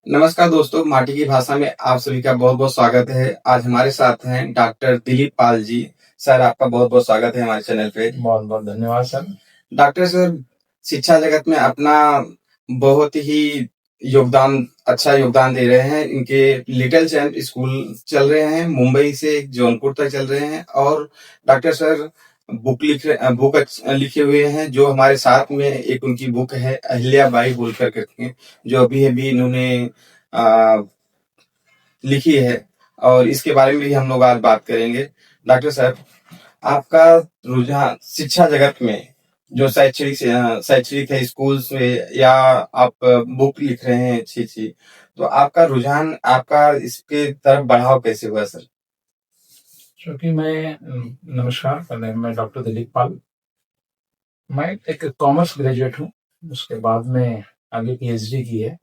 नमस्कार दोस्तों, माटी की भाषा में आप सभी का बहुत-बहुत स्वागत है। आज हमारे साथ हैं डॉक्टर दिलीप पाल जी। सर, आपका बहुत-बहुत स्वागत है हमारे चैनल पे। बहुत-बहुत धन्यवाद सर। डॉक्टर सर, शिक्षा जगत में अपना बहुत ही अच्छा योगदान दे रहे हैं। इनके लिटिल चैम्प स्कूल चल रहे हैं, मुंबई से जौनपुर तक चल रहे हैं और डॉक्टर सर बुक लिखे हुए हैं, जो हमारे साथ में एक उनकी बुक है अहिल्या बाई होलकर करके, जो अभी-अभी इन्होंने अ, लिखी है और इसके बारे में भी हम लोग आज बात करेंगे। डॉक्टर साहब, आपका रुझान शिक्षा जगत में जो शैक्षणिक है स्कूल्स में, या आप बुक लिख रहे हैं अच्छी-अच्छी, तो आपका रुझान आपका इसके तरफ बढ़ाव कैसे हुआ सर? चूँकि नमस्कार, पहले मैं डॉक्टर दिलीप पाल, मैं एक कॉमर्स ग्रेजुएट हूँ, उसके बाद में आगे पीएचडी की है।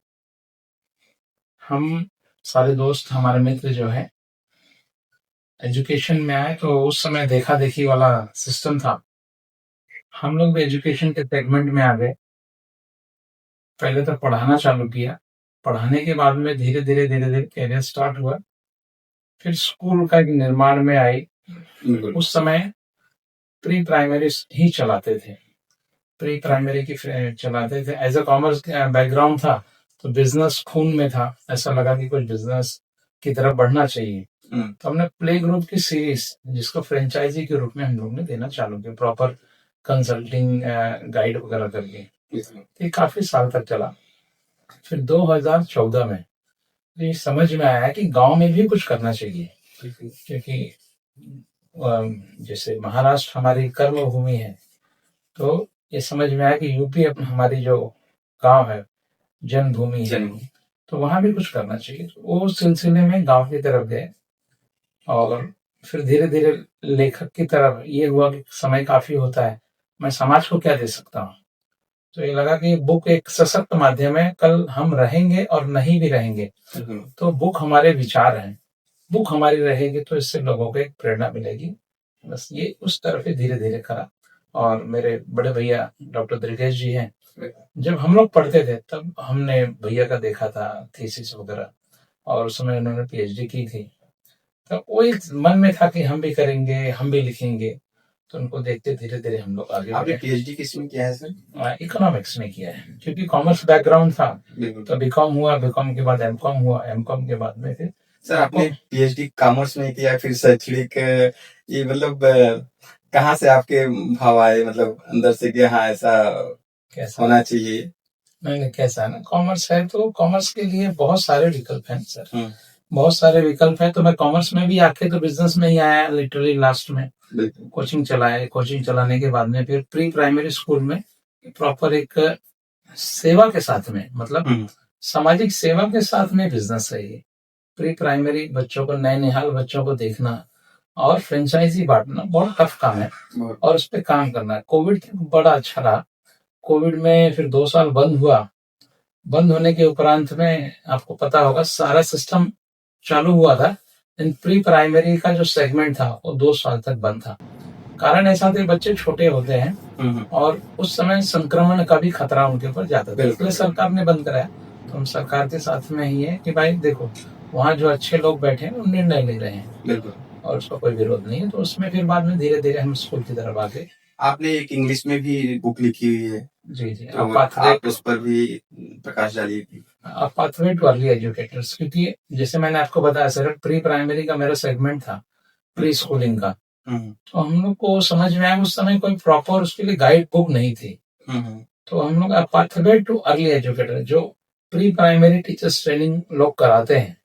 हम सारे दोस्त, हमारे मित्र जो हैं, एजुकेशन में आए तो उस समय देखा-देखी वाला सिस्टम था। हम लोग भी एजुकेशन के सेगमेंट में आ गए। पहले तो पढ़ाना चालू किया, पढ़ाने के बाद में धीरे-धीरे करियर स्टार्ट हुआ। फिर स्कूल का एक निर्माण में आई। उस समय प्री प्राइमरी ही चलाते थे। प्री प्राइमरी की चलाते थे। एज अ कॉमर्स बैकग्राउंड था तो बिजनेस खून में था। ऐसा लगा कि कुछ बिजनेस की तरफ बढ़ना चाहिए। तो हमने प्ले ग्रुप की सीरीज, जिसको फ्रेंचाइजी के रूप में हम लोग ने देना चालू किया, प्रॉपर कंसल्टिंग गाइड वगैरह करके। ये काफी साल तक चला। फिर 2014 में ये समझ में आया कि गांव में भी कुछ करना चाहिए, क्योंकि जैसे महाराष्ट्र हमारी कर्म भूमि है, तो ये समझ में आया कि यूपी हमारी जो गांव है, जन्मभूमि है, तो वहां भी कुछ करना चाहिए। तो वो सिलसिले में गांव की तरफ गए और फिर धीरे धीरे लेखक की तरफ ये हुआ कि समय काफी होता है, मैं समाज को क्या दे सकता हूँ। तो ये लगा कि बुक एक सशक्त माध्यम है, कल हम रहेंगे और नहीं भी रहेंगे तो बुक हमारे विचार हैं, बुक हमारी रहेगी तो इससे लोगों को एक प्रेरणा मिलेगी। बस ये उस तरफ ही धीरे धीरे करा। और मेरे बड़े भैया डॉक्टर दुर्गेश जी हैं, जब हम लोग पढ़ते थे तब हमने भैया का देखा था थीसिस वगैरह, और उस समय उन्होंने पीएचडी की थी। तो वो एक मन में था कि हम भी करेंगे, हम भी लिखेंगे। तो उनको देखते धीरे धीरे हम लोग आगे आपने बढ़े। पीएचडी किस में किया है सर? इकोनॉमिक्स में किया है, क्योंकि कॉमर्स बैकग्राउंड था। तो बीकॉम हुआ, बीकॉम के बाद एमकॉम हुआ, एमकॉम के बाद में फिर सर, आपने पीएचडी कॉमर्स में किया, फिर शैक्षणिक, ये मतलब कहाँ से आपके भाव आए, मतलब अंदर से कि हाँ ऐसा कैसा होना चाहिए? नहीं, कैसा है ना, कॉमर्स है तो कॉमर्स के लिए बहुत सारे विकल्प हैं सर। बहुत सारे विकल्प हैं। तो मैं कॉमर्स में भी आके तो बिजनेस में ही आया लिटरली लास्ट में। कोचिंग चलाए, कोचिंग चलाने के बाद में फिर प्री प्राइमरी स्कूल में प्रॉपर एक सेवा के साथ में, मतलब सामाजिक सेवा के साथ में बिजनेस है ये। प्री प्राइमरी बच्चों को, नए निहाल बच्चों को देखना और फ्रेंचाइजी बांटना बहुत टफ काम है, और उस पर काम करना है। कोविड बड़ा अच्छा रहा। कोविड में फिर 2 साल बंद हुआ। बंद होने के उपरांत में आपको पता होगा सारा सिस्टम चालू हुआ था, लेकिन प्री प्राइमरी का जो सेगमेंट था वो 2 साल तक बंद था। कारण ऐसा था, बच्चे छोटे होते हैं और उस समय संक्रमण का भी खतरा उनके ऊपर ज्यादा था, इसलिए सरकार ने बंद कराया। तो हम सरकार के साथ में ही है कि भाई देखो, वहाँ जो अच्छे लोग बैठे हैं वो निर्णय ले रहे हैं और उसका कोई विरोध नहीं है। तो उसमें फिर बाद में धीरे धीरे हम स्कूल की तरफ आ गए। आपने एक इंग्लिश में भी बुक लिखी हुई है, जी जी, तो आप उस पर भी प्रकाश डालिए। पाथवे टू अर्ली एजुकेटर्स, क्योंकि जैसे मैंने आपको बताया सर, प्री प्राइमरी का मेरा सेगमेंट था, प्री स्कूलिंग का। तो हम लोग को समझ में आया उस समय कोई प्रॉपर उसके लिए गाइड बुक नहीं थी। तो हम लोग पाथवे टू अर्ली एजुकेटर, जो प्री प्राइमरी टीचर्स ट्रेनिंग लोग कराते हैं,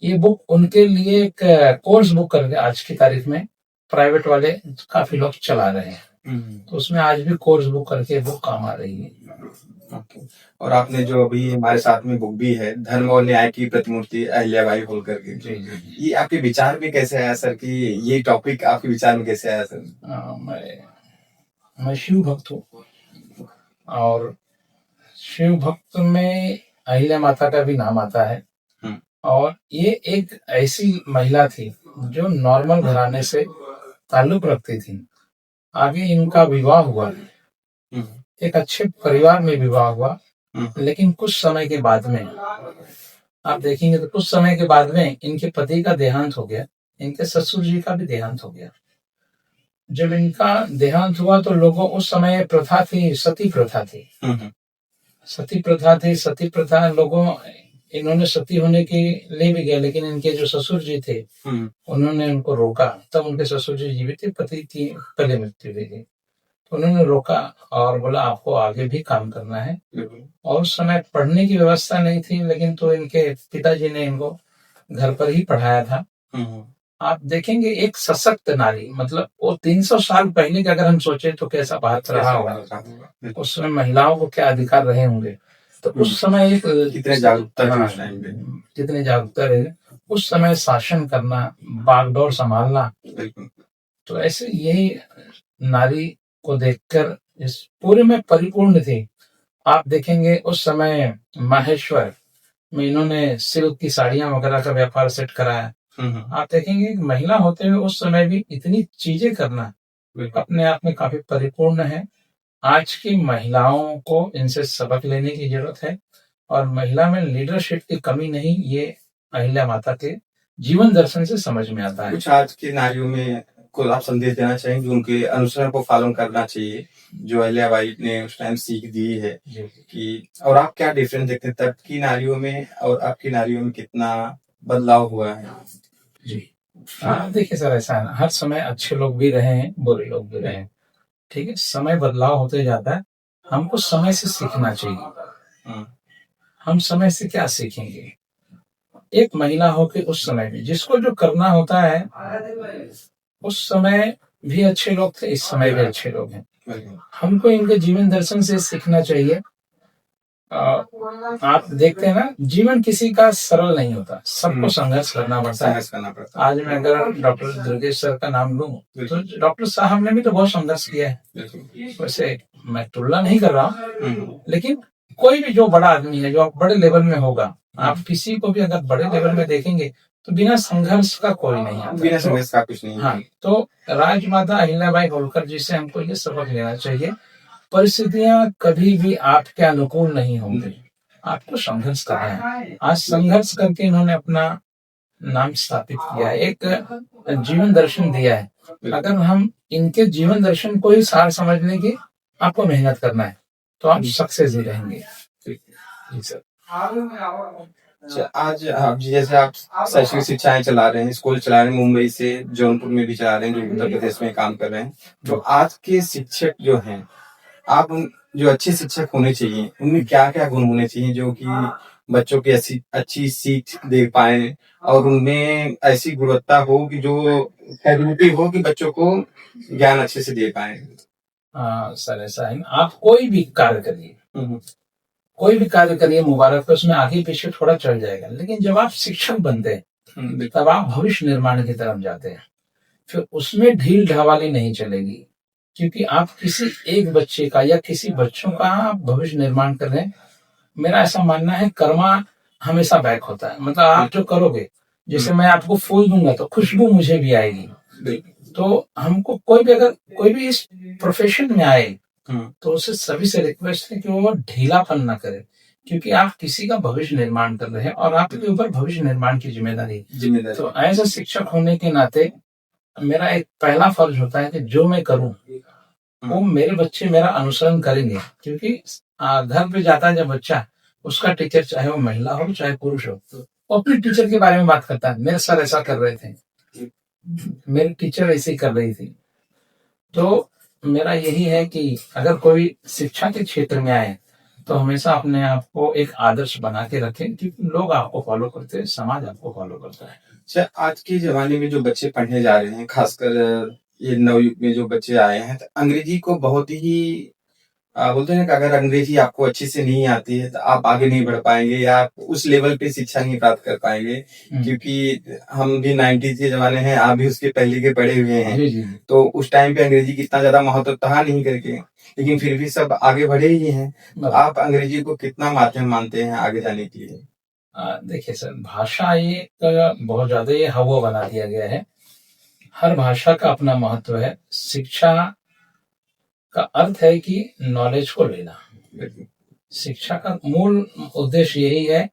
ये बुक उनके लिए एक कोर्स बुक करके आज की तारीख में प्राइवेट वाले काफी लोग चला रहे हैं। तो उसमें आज भी कोर्स बुक करके बुक काम आ रही है। और आपने जो अभी हमारे साथ में बुक भी है, धर्म और न्याय की प्रतिमूर्ति अहिल्याबाई होलकर के, जी जी, ये आपके विचार में कैसे आया सर, कि ये टॉपिक आपके विचार में कैसे आया सर? मैं शिव भक्त हूँ, और शिव भक्त में अहिल्या माता का भी नाम आता है। और ये एक ऐसी महिला थी जो नॉर्मल घराने से ताल्लुक रखती थी। आगे इनका विवाह हुआ, एक अच्छे परिवार में विवाह हुआ, लेकिन कुछ समय के बाद में आप देखेंगे तो कुछ समय के बाद में इनके पति का देहांत हो गया, इनके ससुर जी का भी देहांत हो गया। जब इनका देहांत हुआ तो लोगों उस समय प्रथा थी, सती प्रथा थी। सती प्रथा थी, सती प्रथा लोगों इन्होंने सती होने के लिए भी गया, लेकिन इनके जो ससुर जी थे उन्होंने उनको रोका। तब उनके ससुर जी जीवित थे, पति की पहले मृत्यु हुई थी, तो उन्होंने रोका और बोला आपको आगे भी काम करना है। और उस समय पढ़ने की व्यवस्था नहीं थी, लेकिन तो इनके पिताजी ने इनको घर पर ही पढ़ाया था। आप देखेंगे एक सशक्त नारी, मतलब वो 300 साल पहले का अगर हम सोचे तो कैसा बात रहा होगा, उस समय महिलाओं को क्या अधिकार रहे होंगे। तो उस समय एक कितने जागरूकता थी हाँ, उस टाइम पे। कितने जागरूकता रहे उस समय, शासन करना, बागडोर संभालना। तो ऐसे यही नारी को देखकर इस पूरे में परिपूर्ण थी। आप देखेंगे उस समय माहेश्वर में इन्होंने सिल्क की साड़ियां वगैरह का व्यापार सेट कराया। आप देखेंगे महिला होते हुए उस समय भी इतनी चीजें करना अपने आप में काफी परिपूर्ण है। आज की महिलाओं को इनसे सबक लेने की जरूरत है, और महिला में लीडरशिप की कमी नहीं, ये अहिल्या माता के जीवन दर्शन से समझ में आता है। कुछ आज की नारियों में को आप संदेश देना चाहेंगे, उनके अनुसरण को फॉलो करना चाहिए जो अहिल्याबाई ने उस टाइम सीख दी है कि, और आप क्या डिफरेंस देखते हैं तब की नारियों में और अब की नारियों में, कितना बदलाव हुआ है? जी देखिए सर, ऐसा है ना, हर समय अच्छे लोग भी रहे हैं, बुरे लोग भी रहे हैं, ठीक है, समय बदलाव होते जाता है। हमको समय से सीखना चाहिए। हम समय से क्या सीखेंगे? एक महिला हो के उस समय भी जिसको जो करना होता है, उस समय भी अच्छे लोग थे, इस समय भी अच्छे लोग हैं। हमको इनके जीवन दर्शन से सीखना चाहिए। आप देखते हैं ना, जीवन किसी का सरल नहीं होता, सबको संघर्ष करना पड़ता है। आज मैं अगर डॉक्टर दुर्गेश सर का नाम लूं तो डॉक्टर साहब ने भी तो बहुत संघर्ष किया है। वैसे मैं तुलना नहीं कर रहा हूँ, लेकिन कोई भी जो बड़ा आदमी है, जो बड़े लेवल में होगा, आप किसी को भी अगर बड़े लेवल में देखेंगे तो बिना संघर्ष का कोई नहीं आता, बिना संघर्ष का कुछ नहीं। हाँ, तो राजमाता अहिल्याबाई होलकर जी से हमको ये सबक लेना चाहिए, परिस्थितियां कभी भी आपके अनुकूल नहीं होंगी, आपको संघर्ष करना है। आज संघर्ष करके इन्होंने अपना नाम स्थापित किया है, एक जीवन दर्शन दिया है। अगर हम इनके जीवन दर्शन को ही सार समझने की आपको मेहनत करना है तो आप सक्सेस ही रहेंगे। जी सर। आज आप जैसे आप शैक्षणिक शिक्षाएं चला रहे हैं, स्कूल चला रहे हैं, मुंबई से जौनपुर में भी चला रहे हैं, जो उत्तर प्रदेश में काम कर रहे हैं, तो आज के शिक्षक जो हैं, आप जो अच्छे शिक्षक होने चाहिए उनमें क्या क्या गुण होने चाहिए जो कि बच्चों की अच्छी सीख दे पाए, और उनमें ऐसी गुणवत्ता हो कि जो कैपेबिलिटी हो कि बच्चों को ज्ञान अच्छे से दे पाए? सर ऐसा है, आप कोई भी कार्य करिए, कोई भी कार्य करिए, मुबारक, उसमें आगे पीछे थोड़ा चल जाएगा, लेकिन जब आप शिक्षक बनते हैं तब आप भविष्य निर्माण की तरफ जाते हैं। फिर उसमें ढील ढावाली नहीं चलेगी, क्योंकि आप किसी एक बच्चे का या किसी बच्चों का आप भविष्य निर्माण कर रहे हैं। मेरा ऐसा मानना है, कर्मा हमेशा बैक होता है, मतलब आप जो करोगे, जैसे मैं आपको फूल दूंगा तो खुशबू मुझे भी आएगी। तो हमको कोई भी इस प्रोफेशन में आए तो उसे सभी से रिक्वेस्ट है कि वो ढीलापन ना करे, क्योंकि आप किसी का भविष्य निर्माण कर रहे हैं और आपके ऊपर भविष्य निर्माण की जिम्मेदारी। तो एज अ शिक्षक होने के नाते मेरा एक पहला फर्ज होता है कि जो मैं करूं वो मेरे बच्चे मेरा अनुसरण करेंगे, क्योंकि घर पे जाता है जब बच्चा, उसका टीचर चाहे वो महिला हो चाहे पुरुष हो, वो अपने टीचर के बारे में बात करता है, मेरे सर ऐसा कर रहे थे, मेरी टीचर ऐसे ही कर रही थी। तो मेरा यही है कि अगर कोई शिक्षा के क्षेत्र में आए तो हमेशा अपने आप को एक आदर्श बना के रखें, क्योंकि लोग आपको फॉलो करते हैं, समाज आपको फॉलो करता है। अच्छा, आज के जमाने में जो बच्चे पढ़ने जा रहे हैं, खासकर ये नवयुग में जो बच्चे आए हैं, तो अंग्रेजी को बहुत ही बोलते हैं कि अगर अंग्रेजी आपको अच्छे से नहीं आती है तो आप आगे नहीं बढ़ पाएंगे या आप उस लेवल पे शिक्षा नहीं प्राप्त कर पाएंगे, क्योंकि हम भी 90s के जमाने हैं, आप भी उसके पहले के पढ़े हुए हैं। तो उस टाइम पे अंग्रेजी की इतना ज्यादा महत्व था नहीं करके, लेकिन फिर भी सब आगे बढ़े ही हैं। तो आप अंग्रेजी को कितना माध्यम मानते हैं आगे जाने के लिए? देखिए सर, भाषा ये बहुत ज्यादा ये हवा बना दिया गया है, हर भाषा का अपना महत्व है। शिक्षा का अर्थ है कि नॉलेज को लेना, शिक्षा का मूल उद्देश्य यही है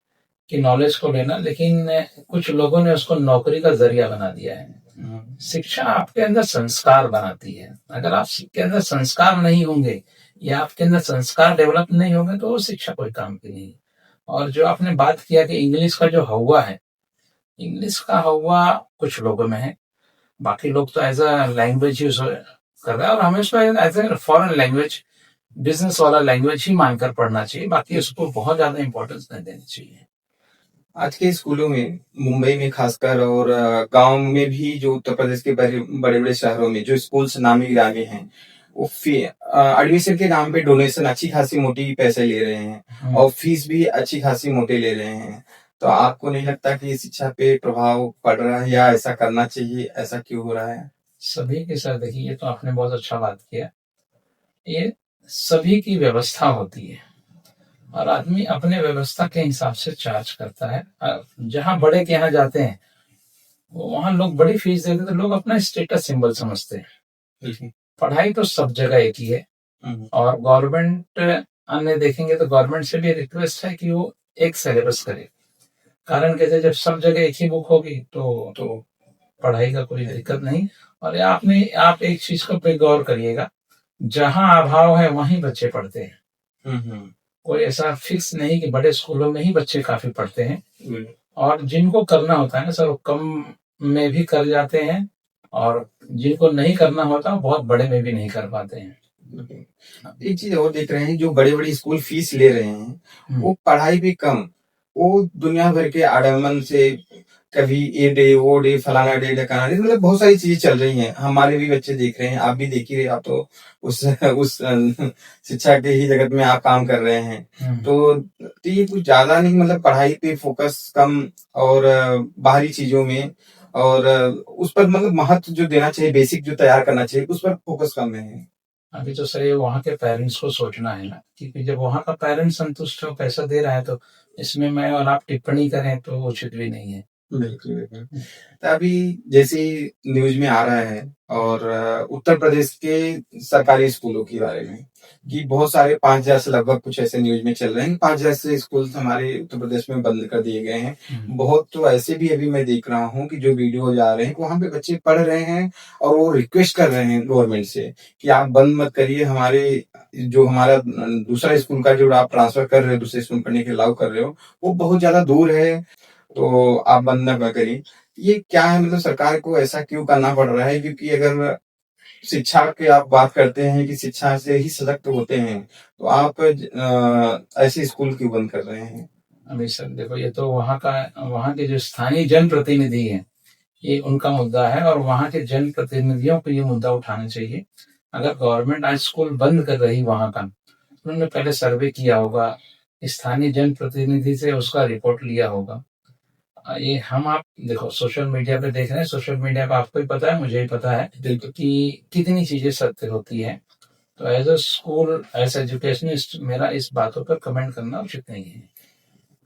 कि नॉलेज को लेना, लेकिन कुछ लोगों ने उसको नौकरी का जरिया बना दिया है। शिक्षा आपके अंदर संस्कार बनाती है। अगर आपके अंदर संस्कार नहीं होंगे या आपके अंदर संस्कार डेवलप नहीं होंगे तो वो शिक्षा कोई काम की नहीं। और जो आपने बात किया कि इंग्लिश का जो हवा है, इंग्लिश का हवा कुछ लोगों में है, बाकी लोग तो एज अ लैंग्वेज यूज कर रहे हैं, और हमें उसको as a foreign language, business वाला लैंग्वेज ही मानकर पढ़ना चाहिए, बाकी उसको बहुत ज्यादा इंपॉर्टेंस नहीं देनी चाहिए। आज के स्कूलों में मुंबई में खासकर और गांव में भी, जो उत्तर प्रदेश के बड़े बड़े शहरों में जो स्कूल्स नामी गिरामी हैं, वो एडमिशन के नाम पे डोनेशन अच्छी खासी मोटी पैसे ले रहे हैं और फीस भी अच्छी खासी मोटे ले रहे हैं। तो आपको नहीं लगता कि शिक्षा पे प्रभाव पड़ रहा है, या ऐसा करना चाहिए? ऐसा क्यों हो रहा है? सभी के साथ देखिए, ये तो आपने बहुत अच्छा बात किया। ये सभी की व्यवस्था होती है और आदमी अपने व्यवस्था के हिसाब से चार्ज करता है। जहां बड़े के यहाँ जाते हैं वहां लोग बड़ी फीस देते तो लोग अपना स्टेटस सिंबल समझते हैं। पढ़ाई तो सब जगह एक ही है, और गवर्नमेंट अन्य देखेंगे तो गवर्नमेंट से भी रिक्वेस्ट है कि वो एक सिलेबस करे। कारण कहते जब सब जगह एक ही बुक होगी तो पढ़ाई का कोई दिक्कत नहीं। और आप एक चीज पे गौर करिएगा, जहां अभाव है वहीं बच्चे पढ़ते हैं। कोई ऐसा फिक्स नहीं कि बड़े स्कूलों में ही बच्चे काफी पढ़ते हैं, और जिनको करना होता है ना सर, वो कम में भी कर जाते हैं, और जिनको नहीं करना होता वो बहुत बड़े में भी नहीं कर पाते हैं। एक चीज और देख रहे हैं, जो बड़े बड़े स्कूल फीस ले रहे हैं वो पढ़ाई भी कम, वो दुनिया भर के आडम्बन से, कभी ये डे वो डे फलाना डे ढकाना डे, मतलब बहुत सारी चीजें चल रही हैं। हमारे भी बच्चे देख रहे हैं, आप भी देख ही रहे, आप तो उस शिक्षा के ही जगत में आप काम कर रहे हैं। तो ये कुछ ज्यादा नहीं, मतलब पढ़ाई पे फोकस कम और बाहरी चीजों में, और उस पर मतलब महत्व जो देना चाहिए, बेसिक जो तैयार करना चाहिए, उस पर फोकस कम है। अभी तो सर ये वहाँ के पेरेंट्स को सोचना है ना, क्योंकि जब वहाँ का पेरेंट्स संतुष्ट हो, पैसा दे रहा है, तो इसमें मैं और आप टिप्पणी करें तो उचित भी नहीं है। बिल्कुल, बिल्कुल। तो अभी जैसे न्यूज में आ रहा है, और उत्तर प्रदेश के सरकारी स्कूलों के बारे में, कि बहुत सारे 5,000 से लगभग कुछ ऐसे न्यूज में चल रहे हैं, 5,000 से स्कूल हमारे उत्तर प्रदेश में बंद कर दिए गए हैं। बहुत तो ऐसे भी अभी मैं देख रहा हूँ कि जो वीडियो जा रहे हैं, वहां पे बच्चे पढ़ रहे हैं और वो रिक्वेस्ट कर रहे हैं गवर्नमेंट से कि आप बंद मत करिए, हमारा दूसरा स्कूल का जो आप ट्रांसफर कर रहे हो, दूसरे स्कूल पढ़ने के अलाउ कर रहे हो, वो बहुत ज्यादा दूर है, तो आप बंद ना करिए। ये क्या है, मतलब सरकार को ऐसा क्यों करना पड़ रहा है? क्योंकि अगर शिक्षा की आप बात करते हैं कि शिक्षा से ही सशक्त होते हैं, तो आप ऐसे स्कूल क्यों बंद कर रहे हैं? अभी सर देखो, ये तो वहाँ के जो स्थानीय जनप्रतिनिधि हैं, ये उनका मुद्दा है, और वहाँ के जनप्रतिनिधियों को ये मुद्दा उठाना चाहिए। अगर गवर्नमेंट आज स्कूल बंद कर रही वहाँ का, उन्होंने पहले सर्वे किया होगा, स्थानीय जनप्रतिनिधि से उसका रिपोर्ट लिया होगा। ये आप देखो, सोशल मीडिया पे देख रहे हैं, सोशल मीडिया पे आपको ही पता है, मुझे ही पता है कि कितनी चीजें सत्य होती है। तो as a school, as educationist, मेरा इस बातों पर कमेंट करना उचित नहीं है।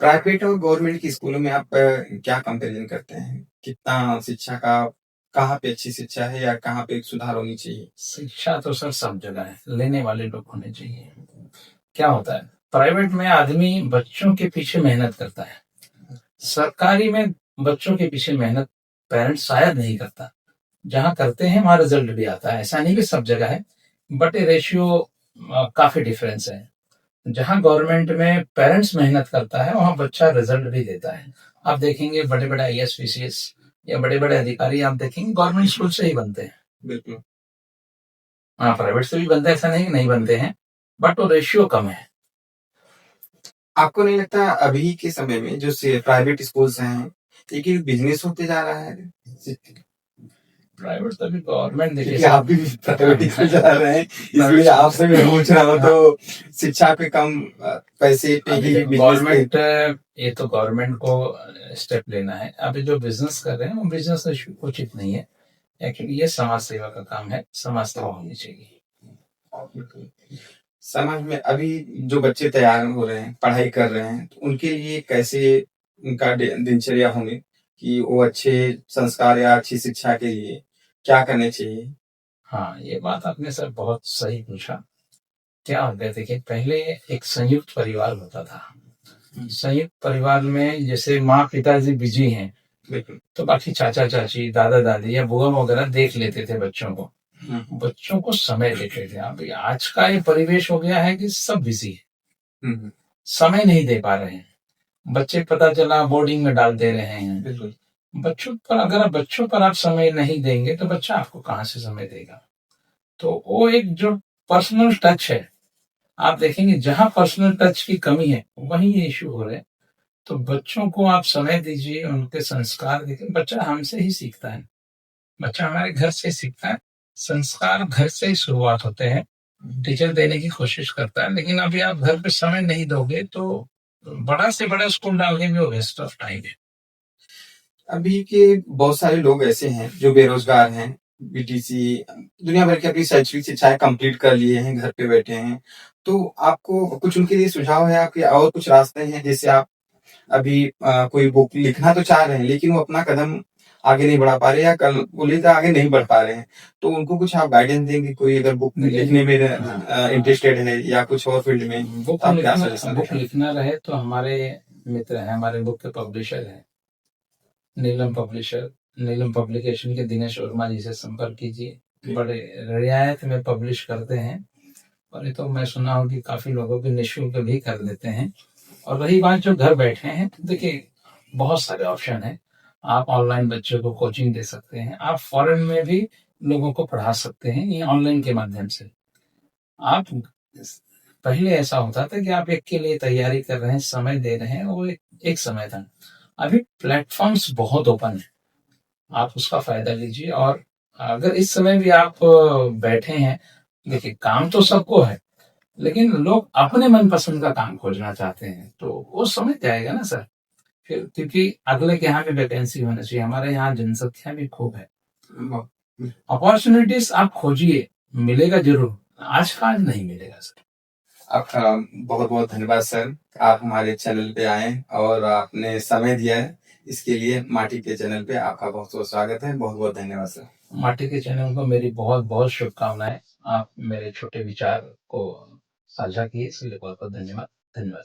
प्राइवेट और गवर्नमेंट की स्कूलों में आप क्या कंपेरिजन करते हैं? कितना शिक्षा का, कहाँ पे अच्छी शिक्षा है या कहाँ पे सुधार होनी चाहिए? शिक्षा तो सर सब जगह है, लेने वाले लोग होने चाहिए। क्या होता है, प्राइवेट में आदमी बच्चों के पीछे मेहनत करता है, सरकारी में बच्चों के पीछे मेहनत पेरेंट्स शायद नहीं करता। जहां करते हैं वहां रिजल्ट भी आता है, ऐसा नहीं कि सब जगह है, बट ये रेशियो काफी डिफरेंस है। जहां गवर्नमेंट में पेरेंट्स मेहनत करता है वहां बच्चा रिजल्ट भी देता है। आप देखेंगे बड़े बड़े IAS PCS या बड़े बड़े अधिकारी आप देखेंगे गवर्नमेंट स्कूल से ही बनते हैं। बिल्कुल। हाँ, प्राइवेट से भी बनते हैं, ऐसा नहीं कि नहीं बनते हैं, बट वो रेशियो कम है। आपको नहीं लगता अभी के समय में जो प्राइवेट स्कूल्स हैं, एक बिजनेस होते जा रहा है? प्राइवेट तभी गवर्नमेंट क्योंकि देखिए आप भी प्राइवेट स्कूल चला रहे हैं, इसलिए आपसे भी पूछ रहा हूँ। तो शिक्षा पे कम पैसे पे ही गवर्नमेंट, ये तो गवर्नमेंट को स्टेप लेना है। अभी जो बिजनेस कर रहे हैं वो बिजनेस उचित नहीं है। एक्चुअली ये समाज सेवा का काम है, समाज सेवा होनी चाहिए। समाज में अभी जो बच्चे तैयार हो रहे हैं, पढ़ाई कर रहे हैं, तो उनके लिए कैसे उनका दिनचर्या होंगे कि वो अच्छे संस्कार या अच्छी शिक्षा के लिए क्या करने चाहिए? हाँ, ये बात आपने सर बहुत सही पूछा। क्या हो गया, देखिए पहले एक संयुक्त परिवार होता था। संयुक्त परिवार में जैसे माँ पिताजी बिजी हैं, बिल्कुल। तो बाकी चाचा चाची दादा दादी या बुआ वगैरह देख लेते थे बच्चों को, बच्चों को समय देते थे। अभी आज का ये परिवेश हो गया है कि सब बिजी है, समय नहीं दे पा रहे हैं। बच्चे पता चला बोर्डिंग में डाल दे रहे हैं। बिल्कुल। बच्चों पर अगर बच्चों पर आप समय नहीं देंगे तो बच्चा आपको कहाँ से समय देगा। तो वो एक जो पर्सनल टच है, आप देखेंगे जहां पर्सनल टच की कमी है वहीं ये इश्यू हो रहे हैं। तो बच्चों को आप समय दीजिए, उनके संस्कार देखिए। बच्चा हमसे ही सीखता है, बच्चा हमारे घर से सीखता है। संस्कार घर से ही शुरुआत होते हैं। टीचर देने की कोशिश करता है, लेकिन अभी आप घर पे समय नहीं दोगे तो बड़ा से बड़ा स्कूल डालने में वो वेस्ट ऑफ टाइम है। अभी के बहुत सारे लोग ऐसे हैं जो बेरोजगार हैं, बीटीसी दुनिया भर की अपनी शैक्षणिक शिक्षाएं कंप्लीट कर लिए हैं, घर पे बैठे हैं। तो आपको कुछ उनके लिए सुझाव है आपके, और कुछ रास्ते हैं जिससे आप अभी कोई बुक लिखना तो चाह रहे हैं लेकिन वो अपना कदम आगे नहीं बढ़ा पा रहे या कल बोले तो आगे नहीं बढ़ पा रहे हैं, तो उनको कुछ आप गाइडेंस देंगे? कोई अगर बुक लिखने में इंटरेस्टेड है या कुछ और फील्ड में, बुक तो आप क्या लिखना, सजेशन बुक देंगे? लिखना रहे तो हमारे मित्र हैं, हमारे बुक के पब्लिशर हैं, नीलम पब्लिशर, नीलम पब्लिकेशन के दिनेश वर्मा जी से संपर्क कीजिए। बड़े रियायत में पब्लिश करते हैं, और ये तो मैं सुना हूँ कि काफी लोगों के निःशुल्क भी कर देते हैं। और रही बात जो घर बैठे हैं, तो देखिए बहुत सारे ऑप्शन हैं। आप ऑनलाइन बच्चों को कोचिंग दे सकते हैं, आप फॉरेन में भी लोगों को पढ़ा सकते हैं ये ऑनलाइन के माध्यम से। आप पहले ऐसा होता था कि आप एक के लिए तैयारी कर रहे हैं, समय दे रहे हैं, वो एक समय था। अभी प्लेटफॉर्म्स बहुत ओपन है, आप उसका फायदा लीजिए। और अगर इस समय भी आप बैठे हैं, देखिए काम तो सबको है, लेकिन लोग अपने मनपसंद का काम खोजना चाहते हैं, तो वो समय जाएगा ना सर फिर, क्योंकि अगले के यहाँ भी वैकेंसी होना चाहिए। हमारे यहाँ जनसंख्या भी खूब है, अपॉर्चुनिटीज आप खोजिए, मिलेगा जरूर, आज का आज नहीं मिलेगा सर। आपका बहुत बहुत धन्यवाद सर, आप हमारे चैनल पे आए और आपने समय दिया है, इसके लिए माटी के चैनल पे आपका बहुत बहुत स्वागत है। बहुत बहुत धन्यवाद सर। माटी के चैनल को मेरी बहुत बहुत शुभकामनाएं। आप मेरे छोटे विचार को साझा किए, इसलिए बहुत बहुत धन्यवाद। धन्यवाद।